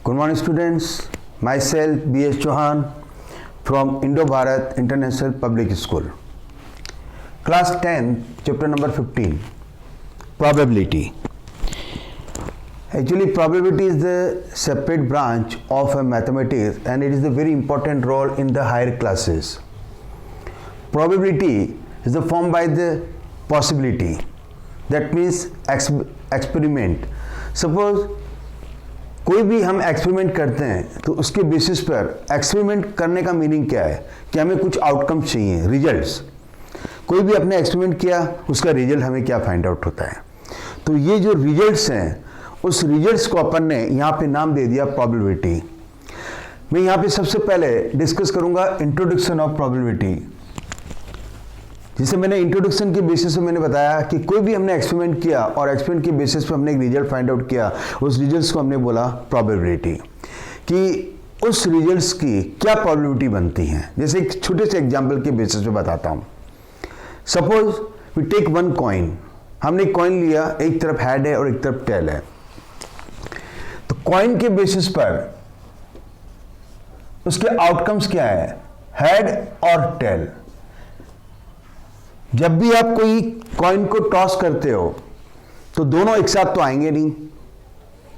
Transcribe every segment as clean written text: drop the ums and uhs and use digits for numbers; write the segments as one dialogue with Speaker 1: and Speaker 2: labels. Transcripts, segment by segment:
Speaker 1: Good morning students, myself B.S. Chauhan from Indo-Bharat International Public School. Class 10, chapter number 15, probability. Actually probability is the separate branch of mathematics and it is a very important role in the higher classes. Probability is the formed by the possibility, that means experiment. Suppose कोई भी हम experiment करते हैं तो उसके basis पर experiment करने का मीनिंग क्या है कि हमें कुछ आउटकम्स चाहिए, रिजल्ट्स। कोई भी अपने एक्सपेरिमेंट किया, उसका रिजल्ट हमें क्या फाइंड आउट होता है। तो ये जो रिजल्ट्स हैं, उस रिजल्ट्स को अपन ने यहाँ पे नाम दे दिया प्रोबेबिलिटी। मैं यहाँ पे सबसे पहले डिस्कस करूँगा इंट्रोडक्शन ऑफ प्रोबेबिलिटी। जिसे मैंने इंट्रोडक्शन के बेसिस पे मैंने बताया कि कोई भी हमने एक्सपेरिमेंट किया और एक्सपेरिमेंट के बेसिस पे हमने एक रिजल्ट फाइंड आउट किया, उस रिजल्ट्स को हमने बोला प्रोबेबिलिटी, कि उस रिजल्ट्स की क्या प्रोबेबिलिटी बनती है। जैसे एक छोटे से एग्जांपल के बेसिस पे बताता हूँ। Suppose we take one coin, हमने कॉइन लिया, एक तरफ हेड है और एक तरफ टेल है। तो कॉइन के बेसिस पर उसके आउटकम्स क्या है, हेड और टेल। जब भी आप कोई कॉइन को टॉस करते हो तो दोनों एक साथ तो आएंगे नहीं,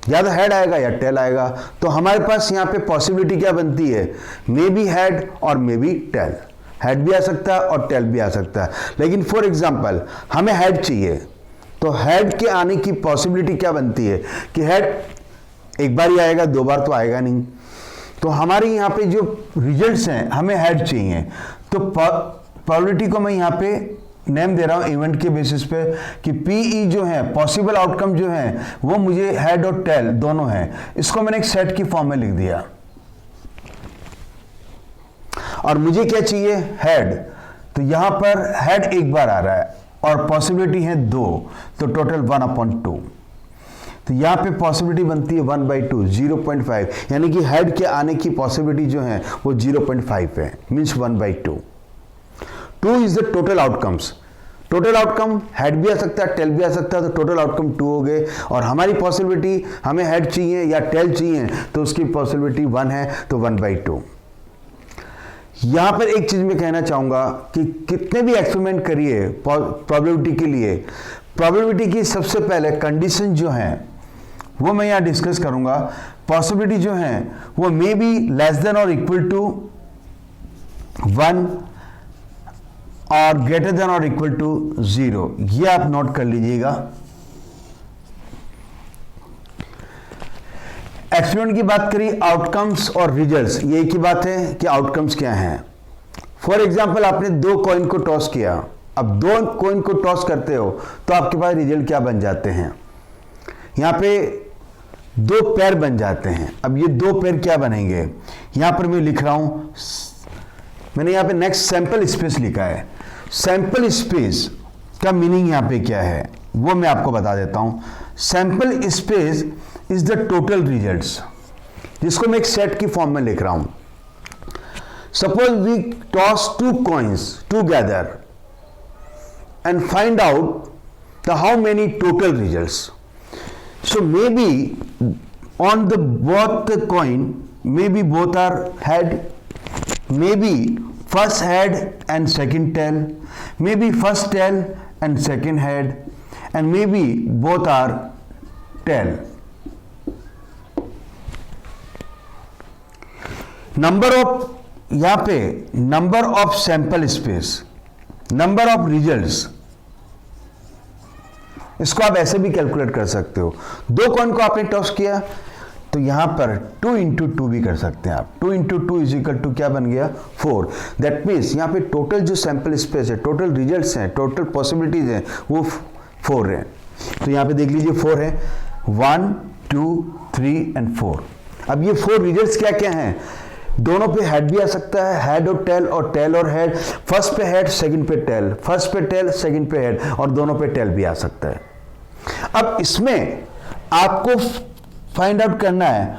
Speaker 1: या तो हेड आएगा या टेल आएगा। तो हमारे पास यहां पे पॉसिबिलिटी क्या बनती है, मे बी हेड और मे बी टेल। हेड भी आ सकता है और टेल भी आ सकता है। लेकिन फॉर एग्जांपल हमें हेड चाहिए, तो हेड के आने की पॉसिबिलिटी क्या बनती है कि हेड एक बार ही आएगा, दो बार तो आएगा नहीं। तो हमारे यहां पे जो रिजल्ट्स हैं, हमें हेड चाहिए। तो प्रोबेबिलिटी को मैं यहां पे नेम दे रहा हूं इवेंट के बेसिस पे कि पीई जो है, पॉसिबल आउटकम जो है, वो मुझे हेड और टेल दोनों हैं। इसको मैंने एक सेट की फॉर्म में लिख दिया और मुझे क्या चाहिए, हेड। तो यहां पर हेड एक बार आ रहा है और पॉसिबिलिटी है 2, तो टोटल 1/2। तो यहां पे पॉसिबिलिटी बनती है 1/2, 0.5, यानी कि हेड के आने की पॉसिबिलिटी जो है वो 0.5 है, means 1/2। 2 is the total outcomes. Total outcome head भी आ सकता है, टेल भी आ सकता है, तो टोटल आउटकम 2 हो गए। और हमारी पॉसिबिलिटी, हमें हेड चाहिए या टेल चाहिए, तो उसकी पॉसिबिलिटी 1 है, तो 1/2। यहां पर एक चीज मैं कहना चाहूंगा कि कितने भी एक्सपेरिमेंट करिए प्रोबेबिलिटी के लिए, प्रोबेबिलिटी की सबसे पहले कंडीशन जो है वो मैं यहां डिस्कस करूंगा। पॉसिबिलिटी जो है वो मे बी लेस देन और इक्वल टू 1 और ग्रेटर देन और इक्वल टू 0। ये आप नोट कर लीजिएगा। एक्सपेरिमेंट की बात करिए, आउटकम्स और रिजल्ट्स, ये एक ही बात है कि आउटकम्स क्या हैं। फॉर एग्जांपल आपने 2 कॉइन को टॉस किया। अब 2 कॉइन को टॉस करते हो तो आपके पास रिजल्ट क्या बन जाते हैं, यहां पे 2 पेयर बन जाते हैं। अब ये 2 पेयर क्या बनेंगे, यहां पर मैं लिख रहा हूं, मैंने यहां पे नेक्स्ट सैंपल स्पेस लिखा है। सैंपल स्पेस का मीनिंग यहां पे क्या है वो मैं आपको बता देता हूं। Sample space is the total results, जिसको मैं एक सेट की फॉर्म में लिख रहा हूं। Suppose we toss 2 coins together and find out the how many total results. So maybe on the both the coin, maybe both are head, maybe first head and second tail, maybe first tail and second head, and maybe both are tail. Number of, यहाँ पे number of sample space, number of results, इसको आप ऐसे भी calculate कर सकते हो। 2 coin को आपने टॉस किया तो यहां पर 2 × 2 भी कर सकते हैं आप। 2 × 2 इज इक्वल टू क्या बन गया, 4। दैट मीन्स यहां पे टोटल जो सैंपल स्पेस है, टोटल रिजल्ट्स हैं, टोटल पॉसिबिलिटीज हैं, वो 4 हैं। तो यहां पे देख लीजिए 4 है, 1 2 3 एंड 4। अब ये 4 रिजल्ट्स क्या क्या हैं, दोनों पे हेड भी आ सकता है, हेड और टेल और हेड। फर्स्ट पे हेड, सेकंड पे टेल, फर्स्ट पे टेल, सेकंड पे हेड, और दोनों पे टेल भी आ सकता है। अब इसमें आपको फाइंड आउट करना है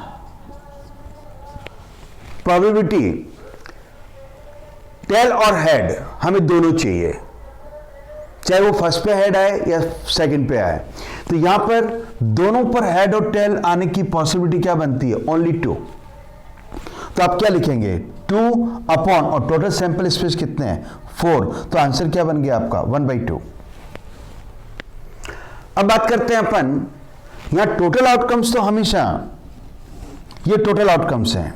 Speaker 1: प्रोबेबिलिटी, टेल और हेड हमें दोनों चाहिए। चाहे वो फर्स्ट पे हेड आए या सेकंड पे आए। तो यहां पर दोनों पर हेड और टेल आने की पॉसिबिलिटी क्या बनती है? ओनली 2। तो आप क्या लिखेंगे? 2 अपॉन, और टोटल सैंपल स्पेस कितने हैं? 4। तो आंसर क्या बन गया आपका? 1/2। अब बात करते हैं अपन, यहां टोटल आउटकम्स तो हमेशा ये टोटल आउटकम्स हैं।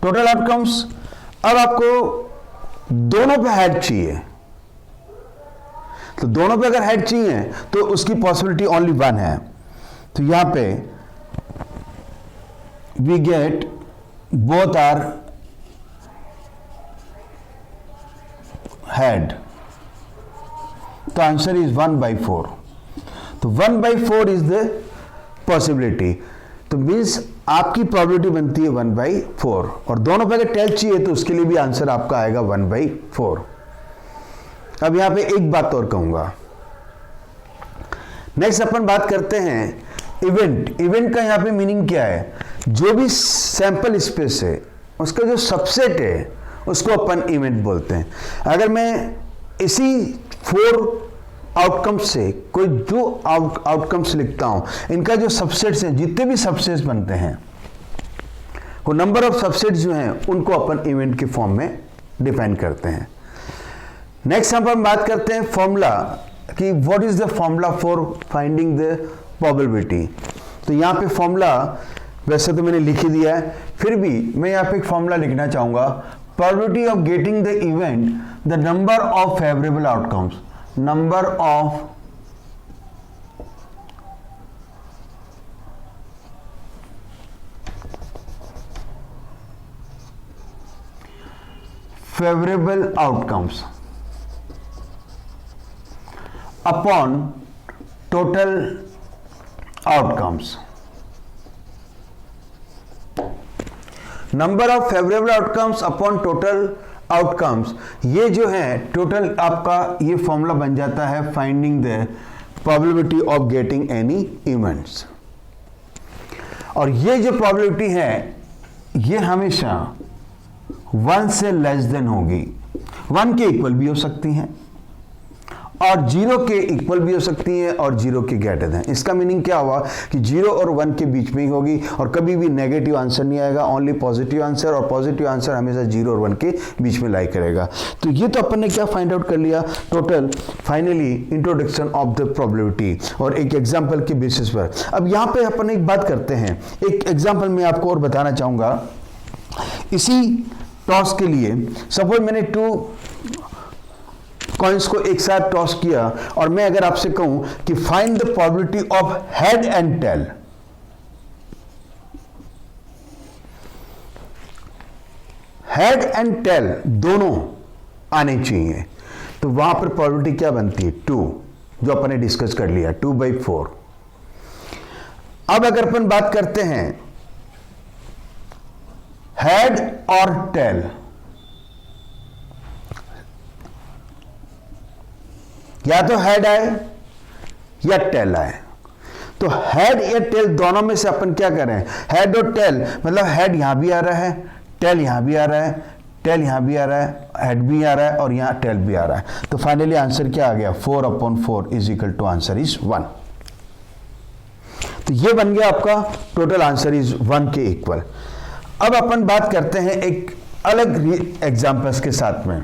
Speaker 1: टोटल आउटकम्स, अब आपको दोनों पे हेड चाहिए, तो दोनों पे अगर हेड चाहिए तो उसकी पॉसिबिलिटी ओनली 1 है। तो यहां पे we get both are head, तो आंसर इज 1/4। तो 1/4 इज द पॉसिबिलिटी। तो मीन्स आपकी प्रोबेबिलिटी बनती है 1/4, और दोनों पे अगर टेल चाहिए तो उसके लिए भी आंसर आपका आएगा 1/4। अब यहां पे एक बात और कहूंगा। नेक्स्ट अपन बात करते हैं इवेंट। इवेंट का यहां पे मीनिंग क्या है? जो भी सैंपल स्पेस है उसका जो सबसेट है उसको अपन इवेंट बोलते हैं। अगर मैं इसी 4 आउटकम्स से कोई जो आउटकम्स लिखता हूं, इनका जो सबसेट्स हैं, जितने भी सबसेट्स बनते हैं, वो नंबर ऑफ सबसेट्स जो हैं उनको अपन इवेंट के फॉर्म में डिफाइन करते हैं। नेक्स्ट अपन बात करते हैं फॉर्मूला, कि what is the formula for finding the probability. तो यहां पे फॉर्मूला वैसे तो मैंने लिख ही दिया है, फिर भी मैं यहां पे एक फॉर्मूला लिखना चाहूंगा। Probability of getting the event, the number of favourable outcomes, number of favorable outcomes upon total outcomes। Number of favourable outcomes upon total outcomes, ये जो है टोटल आपका ये फॉर्मूला बन जाता है finding the probability of getting any events. और ये जो प्रोबेबिलिटी है ये हमेशा 1 से लेस देन होगी। 1 के इक्वल भी हो सकती हैं और 0 के इक्वल भी हो सकती हैं और 0 के ग्रेटर देन। इसका मीनिंग क्या हुआ कि 0 और 1 के बीच में ही होगी, और कभी भी नेगेटिव आंसर नहीं आएगा, ओनली पॉजिटिव आंसर, और पॉजिटिव आंसर हमेशा 0 और 1 के बीच में लाई करेगा। तो ये तो अपन ने क्या फाइंड आउट कर लिया? Total finally introduction of the probability, और एक एग्जाम्पल के बेसिस पर। अब यहां पे अपन एक बात करते हैं, एक एग्जाम्पल मैं आपको और बताना चाहूंगा। इसी टॉस के लिए सपोज मैंने 2 कॉइंस को एक साथ टॉस किया, और मैं अगर आपसे कहूं कि find the probability of head and tail, head and tail दोनों आने चाहिए, तो वहां पर प्रोबेबिलिटी क्या बनती है? 2, जो अपन ने डिस्कस कर लिया, 2/4। अब अगर अपन बात करते हैं हेड और टेल, या तो हेड आए या टेल आए, तो हेड या टेल दोनों में से अपन क्या करें? हेड और टेल, मतलब हेड यहां भी आ रहा है, टेल यहां भी आ रहा है, टेल यहां भी आ रहा है, हेड भी आ रहा है और यहां टेल भी आ रहा है। तो फाइनली आंसर क्या आ गया? 4/4 is equal to answer is 1। तो ये बन गया आपका टोटल आंसर इज 1 के इक्वल। अब अपन बात करते हैं एक अलग एग्जांपल्स के साथ में।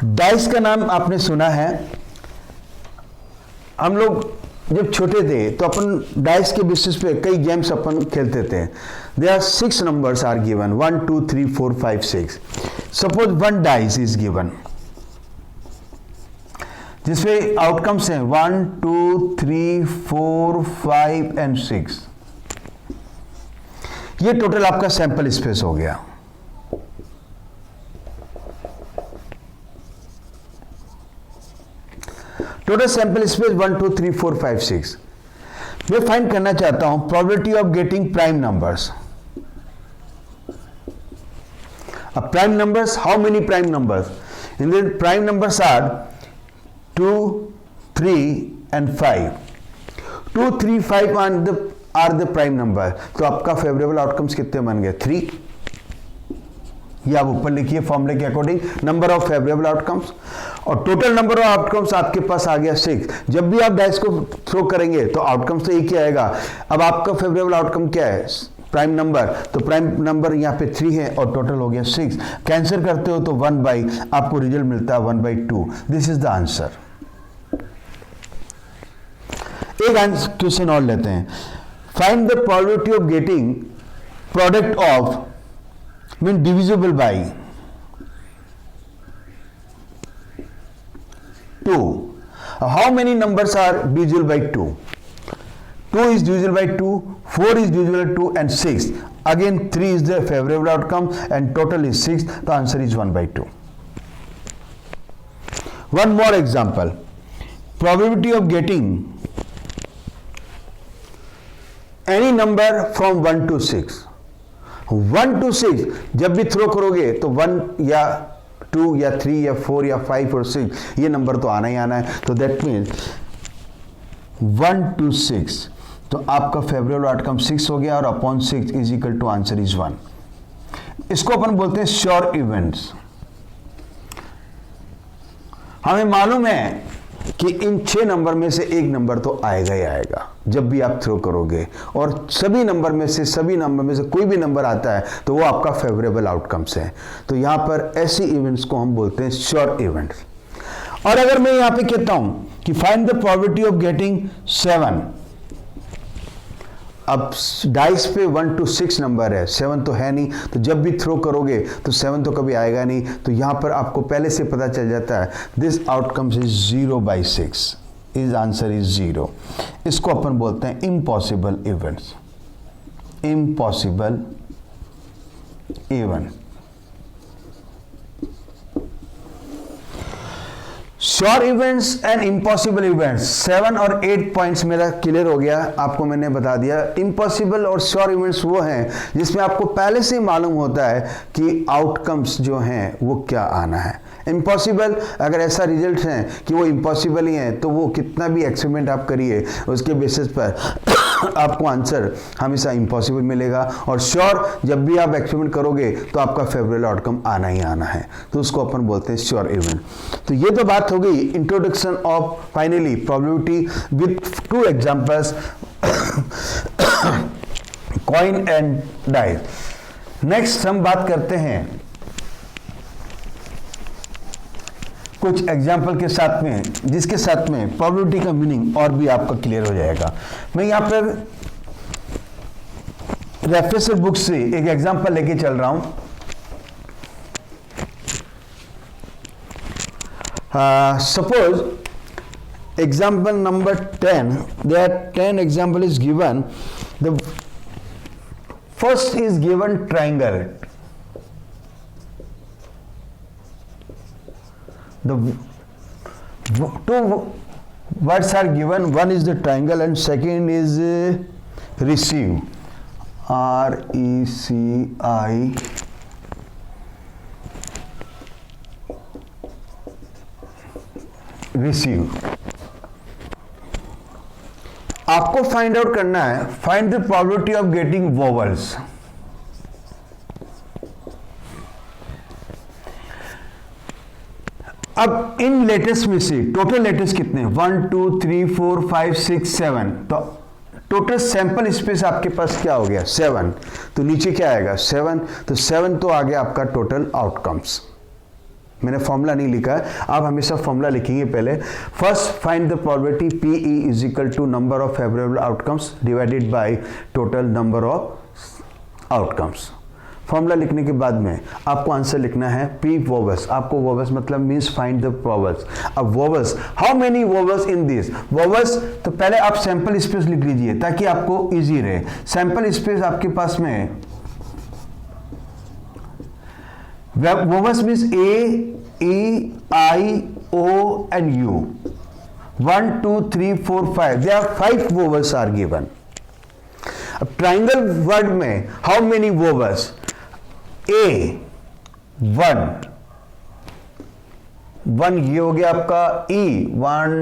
Speaker 1: डाइस का नाम आपने सुना है। हम लोग जब छोटे थे तो अपन डाइस के बेसिस पे कई गेम्स अपन खेलते थे। There are 6 numbers are given, 1 2 3 4 5 6। Suppose 1 dice is given, जिसमें आउटकम्स हैं 1 2 3 4 5 एंड 6। ये टोटल आपका सैंपल स्पेस हो गया। Total sample space 1 2 3 4 5 6। मैं फाइंड करना चाहता हूं probability of getting prime numbers. अब prime numbers, how many prime numbers? In the prime numbers are 2 3 and 5। 2 3 5 are the prime number. तो आपका फेवरेबल आउटकम्स कितने बन गए? 3। ये आप ऊपर लिखिए फॉर्मूले के according, number of favourable outcomes, और टोटल नंबर ऑफ आउटकम्स आपके पास आ गया 6। जब भी आप डाइस को थ्रो करेंगे तो आउटकम्स तो एक ही आएगा। अब आपका फेवरेबल आउटकम क्या है? प्राइम नंबर, तो प्राइम नंबर यहाँ पे 3 है और टोटल हो गया 6। कैंसिल करते हो तो 1/, आपको रिजल्ट मिलता है 1/2। This is the answer. एक क्वेश्चन और लेते हैं। Find the probability of getting product of mean divisible by 2। How many numbers are divisible by 2? 2 is divisible by 2, 4 is divisible by 2 and 6. Again 3 is the favorable outcome and total is 6. The answer is 1/2. One more example. Probability of getting any number from 1 to 6. 1 to 6 जब भी throw करोगे तो 1 या 2 या 3 या 4 या 5 और 6 ये नंबर तो आना ही आना है। तो दैट मीन्स 1 to 6, तो आपका फेवरेबल आउटकम 6 हो गया और upon 6 is equal to answer is 1। इसको अपन बोलते हैं श्योर इवेंट्स। हमें मालूम है कि इन 6 नंबर में से एक नंबर तो आएगा ही आएगा जब भी आप थ्रो करोगे, और सभी नंबर में से कोई भी नंबर आता है तो वो आपका फेवरेबल आउटकम्स है। तो यहां पर ऐसी इवेंट्स को हम बोलते हैं श्योर इवेंट्स। और अगर मैं यहां पे कहता हूं कि find the probability of getting 7, अब डाइस पे 1 to 6 नंबर है, 7 तो है नहीं, तो जब भी थ्रो करोगे तो 7 तो कभी आएगा नहीं। तो यहां पर आपको पहले से पता चल जाता है this outcomes is 0/6, is answer is 0। इसको अपन बोलते हैं impossible events. Impossible event. Sure events and impossible events, 7 और 8 पॉइंट्स मेरा क्लियर हो गया, आपको मैंने बता दिया। इम्पॉसिबल और श्योर इवेंट्स वो हैं जिसमें आपको पहले से ही मालूम होता है कि आउटकम्स जो हैं वो क्या आना है। इम्पॉसिबल, अगर ऐसा रिजल्ट है कि वो इम्पॉसिबल ही है तो वो कितना भी एक्सपेरिमेंट आप करिए उसके बेसिस पर आपको आंसर हमेशा इम्पॉसिबल मिलेगा। और श्योर, जब भी आप एक्सपेरिमेंट करोगे तो आपका फेवरेबल आउटकम आना ही आना है, तो उसको अपन बोलते हैं श्योर इवेंट। तो ये तो बात हो गई introduction of finally probability with 2 examples, coin and dice. Next हम बात करते हैं कुछ एग्जाम्पल के साथ में, जिसके साथ में प्रोबेबिलिटी का मीनिंग और भी आपका क्लियर हो जाएगा। मैं यहां पर रेफरेंस बुक से एक एग्जाम्पल लेके चल रहा हूं। Suppose example number 10, there are 10 example is given. The first is given triangle. The 2 words are given, one is the triangle and second is receive, RECI, receive। आपको फाइंड आउट करना है, find the probability of getting vowels. अब इन latest में से total latest कितने हैं? 1 2 3 4 5 6 7, तो total sample space आपके पास क्या हो गया? 7। तो नीचे क्या आएगा? 7। तो 7 तो आ गया आपका टोटल आउटकम्स। मैंने फॉर्मूला नहीं लिखा है, आप हमेशा फॉर्मूला लिखेंगे पहले। First find the probability PE is equal to number of favourable outcomes divided by total number of outcomes. Formula लिखने के बाद में आपको आंसर लिखना है P वोवल्स। आपको वोवल्स मतलब मींस फाइंड द वोवल्स। अब vowels, how many vowels in this vowels, तो पहले आप सैंपल स्पेस लिख लीजिए ताकि आपको इजी रहे। सैंपल स्पेस आपके पास में vowels means A, E, I, O and U। 1 2 3 4 5, there are 5 vowels are given। अब ट्राइंगल वर्ड में हाउ मेनी वोवल्स? A 1 ये हो गया आपका, E 1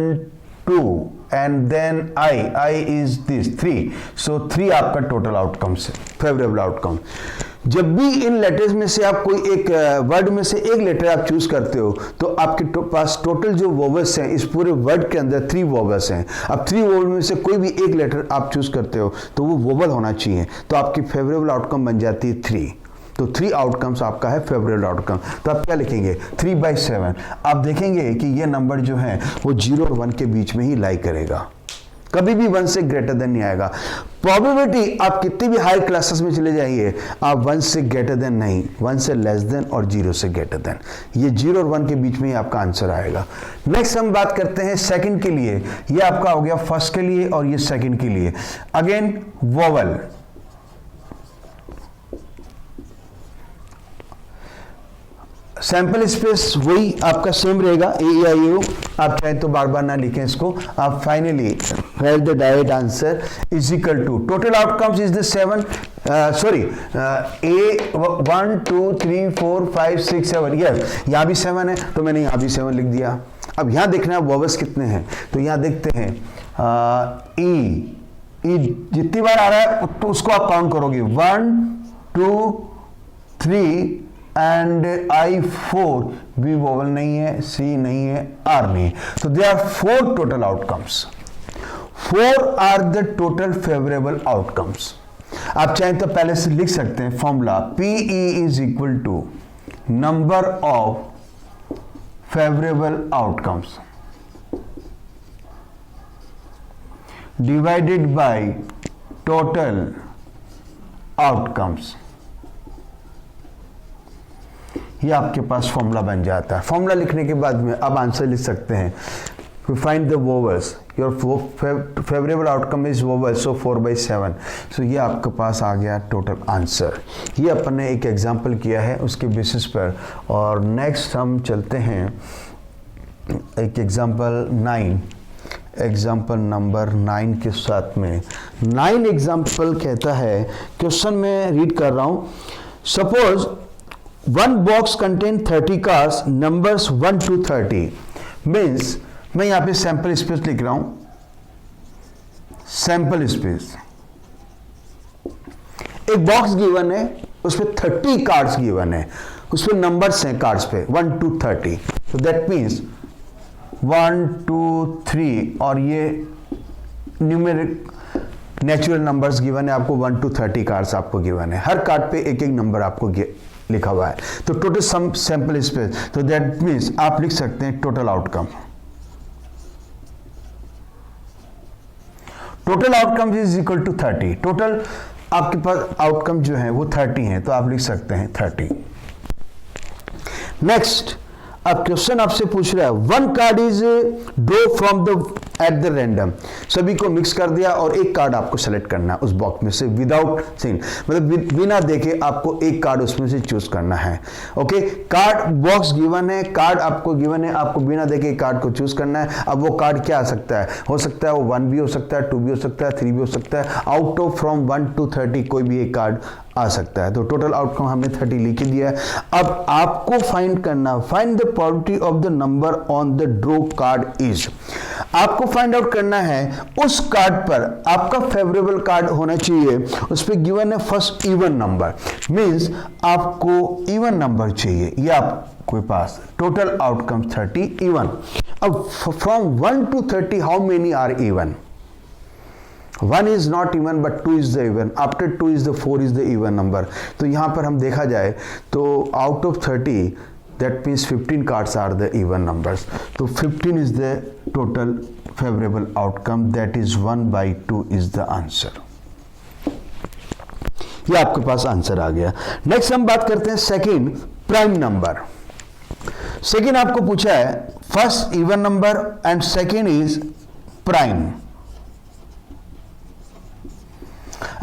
Speaker 1: 2 and then I is this 3, so 3 आपका टोटल आउटकम्स, फेवरेबल आउटकम। जब भी इन लेटर्स में से आप कोई एक वर्ड में से एक लेटर आप चूज करते हो तो आपके पास टोटल जो वोवेल्स हैं इस पूरे वर्ड के अंदर 3 वोवेल्स हैं। अब 3 वोवेल में से कोई भी एक लेटर आप चूज करते हो तो वो वोवेल होना चाहिए, तो आपकी फेवरेबल आउटकम बन जाती है 3। तो 3 आउटकम्स आपका है फेवरेबल आउटकम। तो आप क्या लिखेंगे 3/7। आप देखेंगे कि ये नंबर जो है वो 0 और 1 के बीच में ही लाई करेगा, कभी भी 1 से ग्रेटर देन नहीं आएगा। प्रोबेबिलिटी आप कितनी भी हाई क्लासेस में चले जाइए, आप 1 से ग्रेटर देन नहीं, 1 से लेस देन और 0 से ग्रेटर देन, ये 0 और 1 के बीच में ही आपका आंसर आएगा। नेक्स्ट हम बात करते हैं सेकंड के लिए। ये आपका हो गया फर्स्ट के लिए और ये सेकंड के लिए। अगेन वोवेल, सैंपल स्पेस वही आपका सेम रहेगा AEIO। आप चाहे तो बार बार ना लिखें इसको, आप finally write the direct answer is equal to total outcomes is the 7 sorry A 1 2 3 4 5 6 7। Yes, यहाँ भी 7 है तो मैंने यहाँ भी 7 लिख दिया। अब यहाँ देखना है वोवेल्स कितने हैं, तो यहाँ देखते हैं ई जितनी बार आ रहा है तो उसको आप काउंट करोगे 1 2 3 एंड I4 भी वोवेल नहीं है, C नहीं है, R नहीं है, तो they are 4 total outcomes. 4 are the total favourable outcomes. आप चाहें तो पहले से लिख सकते हैं formula PE is equal to number of favourable outcomes divided by total outcomes. ये आपके पास फॉर्मूला बन जाता है। फॉर्मूला लिखने के बाद में आप आंसर लिख सकते हैं, find the vowels, your favourable outcome is vowel, so 4/7। So ये आपके पास आ गया टोटल आंसर। ये अपन ने एक एग्जांपल किया है उसके बेसिस पर। और नेक्स्ट हम चलते हैं एक एग्जांपल 9, एग्जाम्पल नंबर 9 के साथ में। 9 एग्जाम्पल कहता है, क्वेश्चन में रीड कर रहा हूं, suppose 1 box contain 30 cards numbers 1 to 30। Means मैं यहां पे सैंपल स्पेस लिख रहा हूं, सैंपल स्पेस। एक बॉक्स गिवन है, उसपे 30 कार्ड्स गिवन है, उसपे नंबर्स हैं कार्ड्स पे 1 to 30। तो दैट मीन्स 1 2 3 और ये न्यूमेरिक नेचुरल नंबर्स गिवन है आपको, 1 to 30 कार्ड्स आपको गिवन है। हर कार्ड पे एक एक नंबर आपको लिखा हुआ है। तो टोटल सैंपल स्पेस, तो दैट मीन्स आप लिख सकते हैं total outcome. Total outcome is equal to 30। Total आपके पास आउटकम जो है वो 30 है, तो आप लिख सकते हैं 30। नेक्स्ट, अब क्वेश्चन आपसे पूछ रहा है 1 card is draw from the at the random. सभी को मिक्स कर दिया और एक कार्ड आपको सेलेक्ट करना है उस बॉक्स में से विदाउट सीन, मतलब बिना देखे आपको एक कार्ड उसमें से चूज करना है। ओके, कार्ड बॉक्स गिवन है, कार्ड आपको गिवन है, आपको बिना देखे कार्ड को चूज करना है। अब वो कार्ड क्या आ सकता है, हो सकता है वो 1 भी हो सकता है, 2 भी हो सकता है, 3 भी हो सकता है। आउट ऑफ फ्रॉम 1 to 30 कोई भी एक कार्ड आ सकता है। तो टोटल आउटकम हमने 30 लिख दिया है। अब आपको फाइंड करना, find the probability of the number on the draw card is. आपको फाइंड आउट करना है उस कार्ड पर आपका फेवरेबल कार्ड होना चाहिए, उस पर गिवन है फर्स्ट इवन नंबर, मींस आपको इवन नंबर चाहिए, ये आपके पास टोटल आउटकम 30 इवन। अब from 1 to 30 how many are even? 1 is not even but 2 is the even, after 2 is the 4 is the even number। तो यहाँ पर हम देखा जाए तो out of 30 that means 15 cards are the even numbers। तो 15 is the total favorable outcome, that is 1/2 is the answer। ये आपके पास आंसर आ गया। नेक्स्ट हम बात करते हैं सेकंड, प्राइम नंबर। सेकंड आपको पूछा है first even number and second is prime.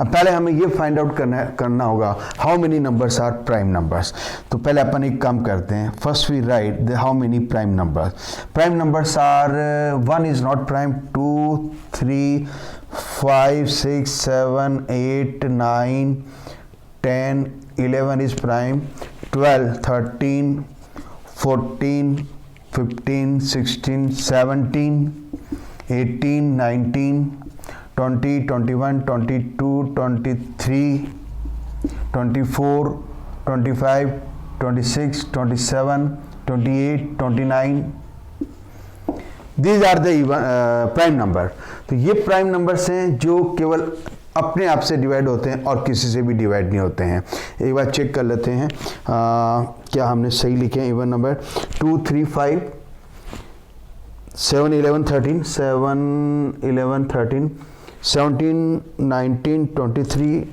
Speaker 1: अब पहले हमें ये फाइंड आउट करना होगा how many numbers are prime numbers. तो पहले अपन एक काम करते हैं, first we write the how many prime numbers. Prime numbers are 1 is not prime, 2 3 5 6 7 8 9 10 11 is prime, 12 13 14 15 16 17 18 19 20 21 22 23 24, 25, 26, 27, 28, 29, these are the prime number. तो ये प्राइम नंबर्स हैं जो केवल अपने आप से डिवाइड होते हैं और किसी से भी डिवाइड नहीं होते हैं। एक बार चेक कर लेते हैं क्या हमने सही लिखे हैं। Even number 2, 3, 5, 7, 11, 13, 7, 11, 13, 17, 19, 23,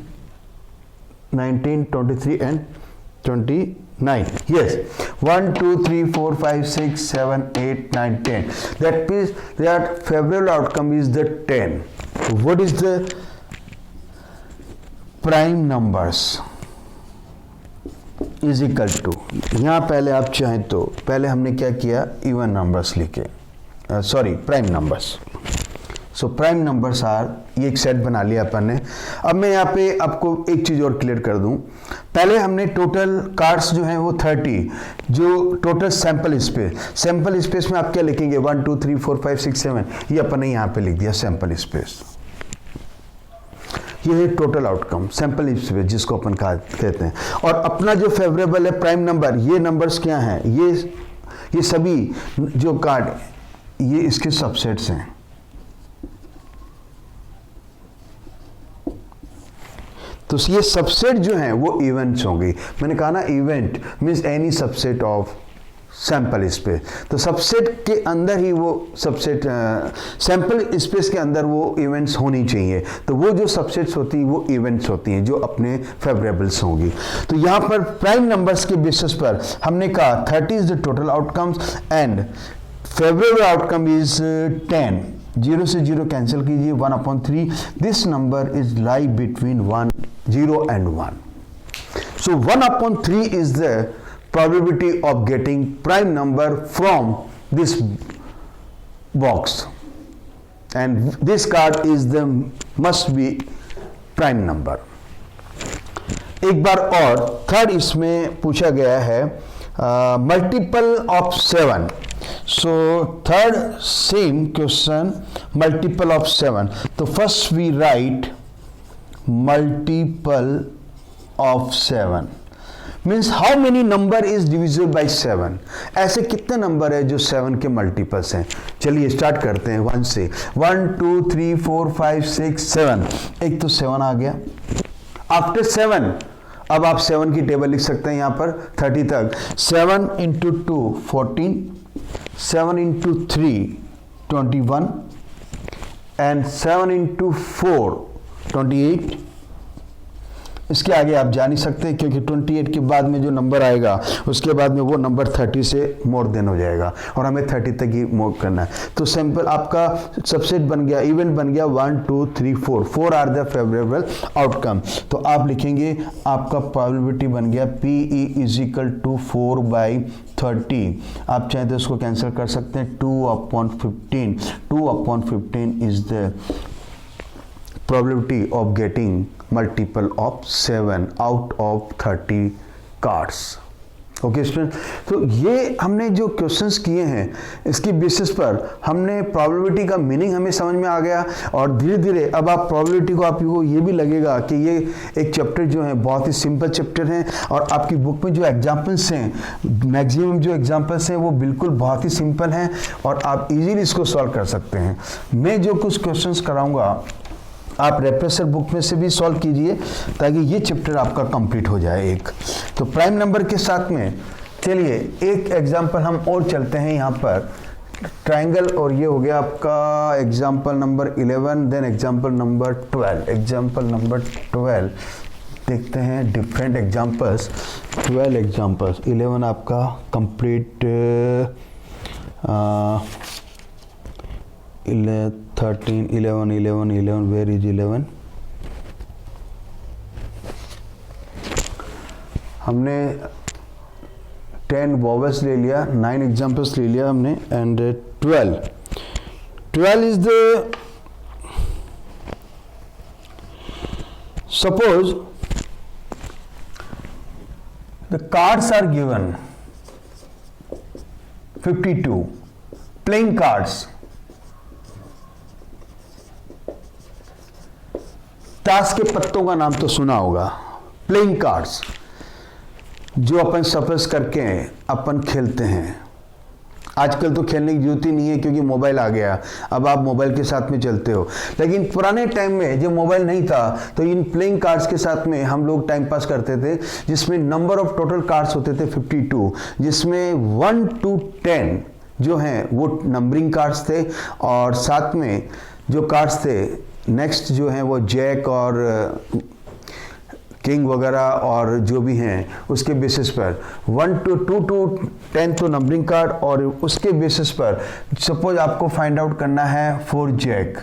Speaker 1: 19, 23 and 29. Yes, 1, 2, 3, 4, 5, 6, 7, 8, 9, 10. That means their favorable outcome is the 10. So what is the prime numbers is equal to, यहाँ पहले आप चाहें तो पहले हमने क्या किया, इवन नंबर्स लिखे, sorry prime numbers. So prime numbers are, ये एक सेट बना लिया अपन ने। अब मैं यहाँ पे आपको एक चीज़ और क्लियर कर दूं। पहले हमने टोटल कार्ड्स जो हैं वो 30, जो टोटल सैंपल स्पेस में आप क्या लिखेंगे 1, 2, 3, 4, 5, 6, 7, ये अपन ने यहाँ पे लिख दिया सैंपल स्पेस। ये है टोटल आउटकम सैंपल स्पेस जिसको अपन कहते हैं। और अपना जो फेवरेबल है प्राइम नंबर, ये नंबर्स क्या हैं, ये सभी जो कार्ड ये इसके सबसेट्स हैं। तो ये सबसेट जो हैं वो इवेंट्स होंगी। मैंने कहा ना event means any subset of sample space. तो सबसेट के अंदर ही वो सबसेट सैंपल स्पेस के अंदर वो इवेंट्स होनी चाहिए। तो वो जो सबसेट्स होती हैं वो इवेंट्स होती हैं जो अपने फेवरेबल्स होंगी। तो यहाँ पर प्राइम नंबर्स के बेसिस पर हमने कहा 30 is the total outcomes and favourable outcome is 10। 0 से 0 कैंसिल कीजिए, 1/3। This number is lie between 0 and 1. So 1/3 is the probability of getting prime number from this box, and this card is the must be prime number. एक बार और third इसमें पूछा गया है multiple of 7। So third same question, multiple of 7. तो first we write multiple of 7 means how many number is divisible by 7। ऐसे कितने number है जो 7 के मल्टीपल्स हैं। चलिए स्टार्ट करते हैं 1 से। 1, 2, 3, 4, 5, 6, 7। एक तो 7 आ गया। आफ्टर 7 अब आप 7 की टेबल लिख सकते हैं यहाँ पर 30 तक। 7 into 2 14, 7 into 3 21 and 7 into 4 28। इसके आगे आप जा नहीं सकते क्योंकि 28 के बाद में जो नंबर आएगा उसके बाद में वो नंबर 30 से मोर देन हो जाएगा और हमें 30 तक ही मूव करना है। तो सिंपल आपका सबसेट बन गया, इवेंट बन गया 1, 2, 3, 4 आर द फेवरेबल आउटकम। तो आप लिखेंगे आपका प्रोबेबिलिटी बन गया PE इज इक्वल टू 4/30। आप चाहें तो इसको कैंसिल कर सकते हैं 2/15। 2/15 is the probability of getting multiple of 7 out of 30 cards। Okay student, तो ये हमने जो क्वेश्चंस किए हैं इसकी बेसिस पर हमने प्रोबेबिलिटी का मीनिंग हमें समझ में आ गया और धीरे धीरे अब आप प्रोबेबिलिटी को आपको ये भी लगेगा कि ये एक चैप्टर जो है बहुत ही सिंपल चैप्टर है और आपकी बुक में जो एग्जाम्पल्स हैं मैक्सिमम जो एग्जाम्पल्स हैं वो बिल्कुल बहुत ही सिंपल हैं और आप इजीली इसको सॉल्व कर सकते हैं। मैं जो कुछ क्वेश्चंस कराऊंगा आप रेफ्रेशर बुक में से भी सॉल्व कीजिए ताकि ये चैप्टर आपका कंप्लीट हो जाए एक। तो प्राइम नंबर के साथ में चलिए एक एग्जांपल हम और चलते हैं यहाँ पर ट्रायंगल, और ये हो गया आपका example number 11, then example number 12। Example number 12 देखते हैं डिफरेंट एग्जांपल्स। 12 एग्जांपल्स, 11 आपका कंप्लीट 13, 11, 11, 11, where is 11? हमने 10 वॉवेल्स ले लिया, 9 एग्जाम्पल्स ले लिया हमने and 12 is the suppose the cards are given 52 playing cards. ताश के पत्तों का नाम तो सुना होगा, प्लेइंग कार्ड्स जो अपन सफर्स करके अपन खेलते हैं। आजकल तो खेलने की जरूरत ही नहीं है क्योंकि मोबाइल आ गया, अब आप मोबाइल के साथ में चलते हो। लेकिन पुराने टाइम में जब मोबाइल नहीं था तो इन प्लेइंग कार्ड्स के साथ में हम लोग टाइम पास करते थे, जिसमें नंबर ऑफ टोटल कार्ड्स होते थे 52, जिसमें 1 to 10 जो हैं वो नंबरिंग कार्ड्स थे, और साथ में जो कार्ड्स थे नेक्स्ट जो हैं वो जैक और किंग वगैरह और जो भी हैं उसके बेसिस पर 1 to 2 to 10 तो नंबरिंग कार्ड, और उसके बेसिस पर सपोज आपको फाइंड आउट करना है 4 जैक।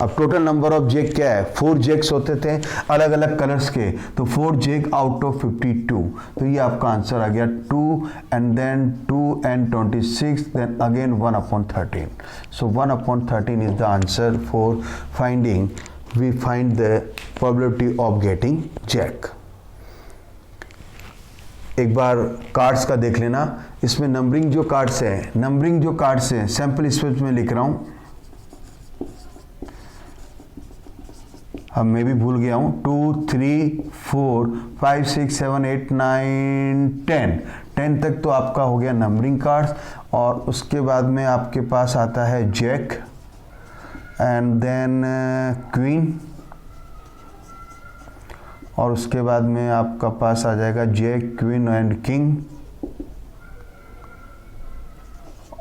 Speaker 1: अब टोटल नंबर ऑफ जैक क्या है, 4 जैक्स होते थे अलग अलग कलर्स के, तो 4 जैक आउट ऑफ 52, तो ये आपका आंसर आ गया 2 and then 2 and 26 then again 1/13। so 1/13 is the answer for finding, we find the probability of getting jack। एक बार कार्ड्स का देख लेना, इसमें नंबरिंग जो कार्ड्स है सैंपल स्पेस में लिख रहा हूं, अब मैं भी भूल गया हूं। 2 3 4 5 6 7 8 9 10 तक तो आपका हो गया नंबरिंग कार्ड्स, और उसके बाद में आपके पास आता है जैक एंड देन क्वीन, और उसके बाद में आपका पास आ जाएगा जैक क्वीन एंड किंग,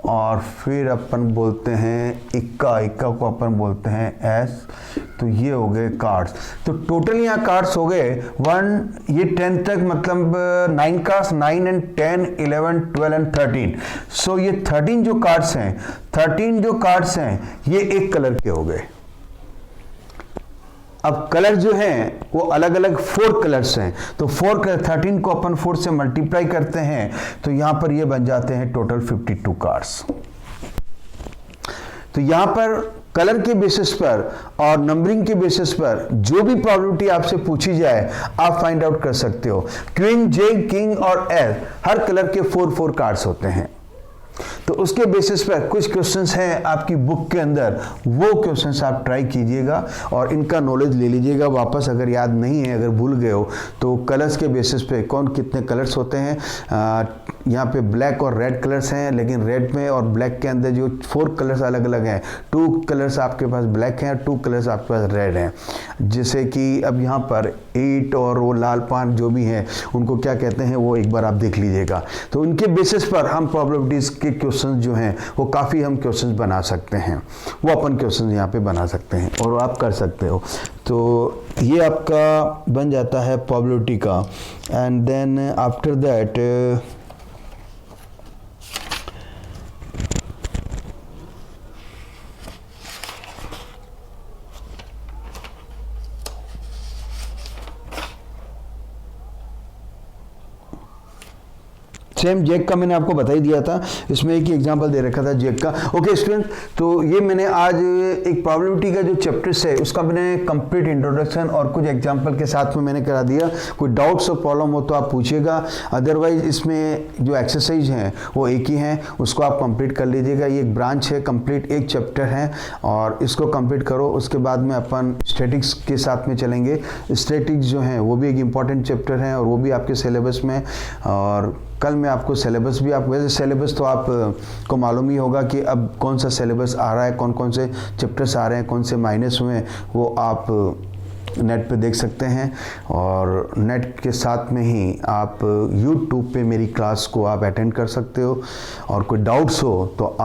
Speaker 1: और फिर अपन बोलते हैं इक्का को अपन बोलते हैं एस। तो ये हो गए कार्ड्स। तो टोटल यहाँ कार्ड्स हो गए 1 ये 10 तक, मतलब 9 कार्ड्स, 9 and 10 11 12 and 13। सो ये 13 जो कार्ड्स हैं ये एक कलर के हो गए। अब कलर जो हैं वो अलग अलग 4 कलर्स हैं, तो 4 कलर 13 को अपन 4 से मल्टीप्लाई करते हैं तो यहां पर ये बन जाते हैं टोटल 52 कार्ड्स। तो यहां पर कलर के बेसिस पर और नंबरिंग के बेसिस पर जो भी प्रोबेबिलिटी आपसे पूछी जाए आप फाइंड आउट कर सकते हो। क्वीन, जैक, किंग और एस हर कलर के 4 कार्ड्स होते हैं। तो उसके बेसिस पर कुछ क्वेश्चंस हैं आपकी बुक के अंदर, वो क्वेश्चंस आप ट्राई कीजिएगा और इनका नॉलेज ले लीजिएगा वापस। अगर याद नहीं है, अगर भूल गए हो, तो कलर्स के बेसिस पे कौन कितने कलर्स होते हैं। यहाँ पे ब्लैक और रेड कलर्स हैं, लेकिन रेड में और ब्लैक के अंदर जो 4 कलर्स अलग अलग हैं, 2 कलर्स आपके पास ब्लैक हैं, 2 कलर्स आपके पास रेड हैं। जैसे कि अब यहाँ पर 8 और वो लाल पान जो भी हैं उनको क्या कहते हैं वो एक बार आप देख लीजिएगा। तो उनके बेसिस पर हम प्रोबेबिलिटीज के क्वेश्चंस जो हैं वो काफ़ी हम क्वेश्चंस बना सकते हैं, वो अपन क्वेश्चंस यहाँ पे बना सकते हैं और आप कर सकते हो। तो ये आपका बन जाता है प्रोबेबिलिटी का। And then after that same jack का मैंने आपको बता ही दिया था, इसमें एक ही एग्जांपल दे रखा था जैक का। ओके स्टूडेंट, तो ये मैंने आज एक प्रोबेबिलिटी का जो चैप्टर्स है उसका मैंने कंप्लीट इंट्रोडक्शन और कुछ एग्जांपल के साथ में मैंने करा दिया। कोई डाउट्स और प्रॉब्लम हो तो आप पूछिएगा, अदरवाइज इसमें जो एक्सरसाइज हैं वो एक ही हैं, उसको आप कंप्लीट कर लीजिएगा। ये एक ब्रांच है, कंप्लीट एक चैप्टर है और इसको कंप्लीट करो। उसके बाद में अपन स्टैटिक्स के साथ में चलेंगे। स्टैटिक्स जो हैं वो भी एक इम्पॉर्टेंट चैप्टर है और वो भी आपके सिलेबस में, और कल मैं आपको सिलेबस भी, आप वैसे सिलेबस तो आप को मालूम ही होगा कि अब कौन सा सिलेबस आ रहा है, कौन कौन से चैप्टर्स आ रहे हैं, कौन से माइनस हुए हैं, वो आप नेट पे देख सकते हैं। और नेट के साथ में ही आप यूट्यूब पे मेरी क्लास को आप अटेंड कर सकते हो। और कोई डाउट्स हो तो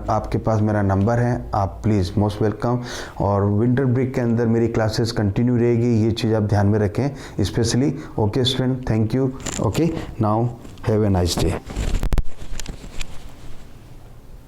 Speaker 1: आपके पास मेरा नंबर है, आप प्लीज़ मोस्ट वेलकम। और विंटर ब्रेक के अंदर मेरी क्लासेस कंटिन्यू रहेगी, ये चीज़ आप ध्यान में रखें specially. Okay student, thank you. Okay, now have a nice day.